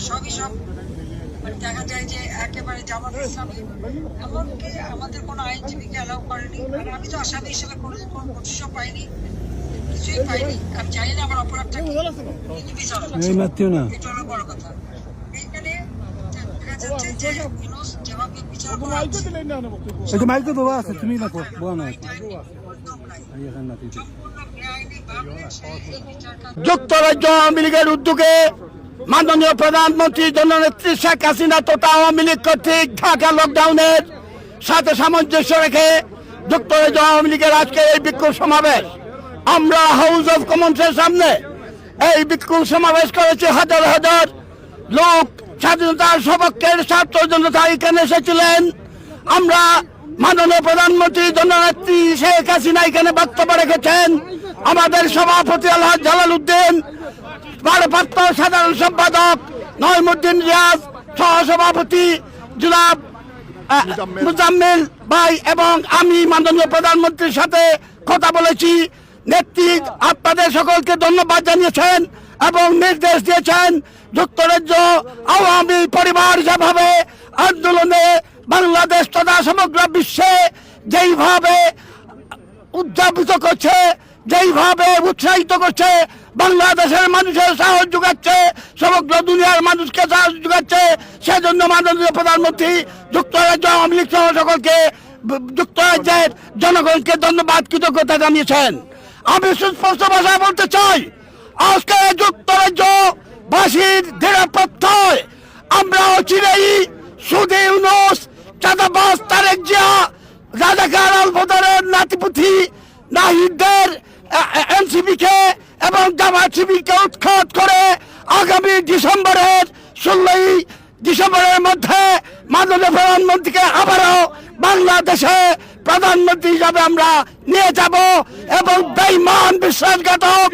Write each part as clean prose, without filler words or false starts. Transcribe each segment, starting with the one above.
সবই সব মানে দেখা যায় যে একেবারে জামাত ইসলামী এমনকি আমাদের কোনো আইনজীবীকে অ্যালাউ করেনি। মানে আমি তো আসামি হিসেবে কোনো নোটিশও পাইনি, কিছুই পাইনি। আমি জানি না আমার অপরাধটা কি, এটা হলো বড় কথা। এইখানে দেখা যাচ্ছে যে ইউনূস যেভাবে বিচার করা হচ্ছে তুমি না যুক্তরাজ্য আওয়ামী লীগের উদ্যোগে মাননীয় প্রধানমন্ত্রী জননেত্রী শেখ হাসিনা তথা আওয়ামী লীগ কর্তৃক ঢাকা লকডাউনের সাথে সামঞ্জস্য রেখে যুক্তরাজ্য আওয়ামী লীগের আজকের এই বিক্ষোভ সমাবেশ, আমরা হাউস অব কমন্সের সামনে এই বিক্ষোভ সমাবেশ করেছি। হাজার হাজার লোক স্বাধীনতার সপক্ষের ছাত্র জনতা এখানে এসেছিলেন। আমরা মাননীয় প্রধানমন্ত্রী জননেত্রী শেখ হাসিনা এখানে বক্তব্য রেখেছেন। আমাদের সভাপতি আলহাজ জালাল উদ্দিন, ভারপ্রাপ্ত সাধারণ সম্পাদক নঈমুদ্দিন রিয়াজ, সহসভাপতি জনাব মুজাম্মিল ভাই এবং আমি মাননীয় প্রধানমন্ত্রীর সাথে কথা বলেছি। নেত্রী আপনাদের সকলকে ধন্যবাদ জানিয়েছেন এবং নির্দেশ দিয়েছেন যুক্তরাজ্য আওয়ামী পরিবার যেভাবে আন্দোলনে বাংলাদেশ তথা সমগ্র বিশ্বে যেইভাবে উদযাপিত করছে, যেইভাবে উৎসাহিত করছে, বাংলাদেশের মানুষের সাহস যোগাচ্ছে, সমগ্র দুনিয়ার মানুষকে সাহস যোগাচ্ছে, সেজন্য মাননীয় প্রধানমন্ত্রী যুক্তরাজ্য আওয়ামী লীগ সহ সকলকে যুক্তরাজ্যের জনগণকে ধন্যবাদ কৃতজ্ঞতা জানিয়েছেন। আমি সুস্পষ্ট ভাষায় বলতে চাই, আজকে যুক্তরাজ্য বাসীর দৃঢ় প্রত্যয় আমরা চিরেই সুদী ইউনূস, চাঁদাবাজ তারেক জিয়া, রাজাকার আল বদরের নাতিপুতি নাহিদদের এনসিপিকে এবং জামায়াত শিবিরকে উৎখাত করে আগামী ডিসেম্বরের 16ই ডিসেম্বরের মধ্যে মাননীয় প্রধানমন্ত্রীকে আবারও বাংলাদেশে প্রধানমন্ত্রী হিসাবে আমরা নিয়ে যাব এবং বেঈমান বিশ্বাসঘাতক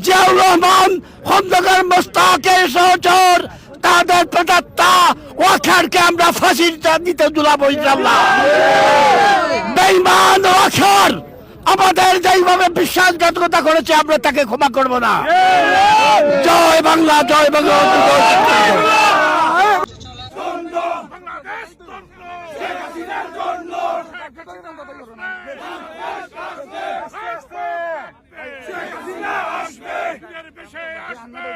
জিয়াউর রহমান, খন্দকার মোস্তাকের সহচর, তাদের প্রেতাত্মা ওয়াখারকে আমরা ফাঁসির দিতে দুলাবো ইনশাআল্লাহ। বেঈমান ওয়াখার আমাদের যেইভাবে বিশ্বাসঘাতকতা করেছে আমরা তাকে ক্ষমা করব না। জয় বাংলা, জয় বাংলা। আসবে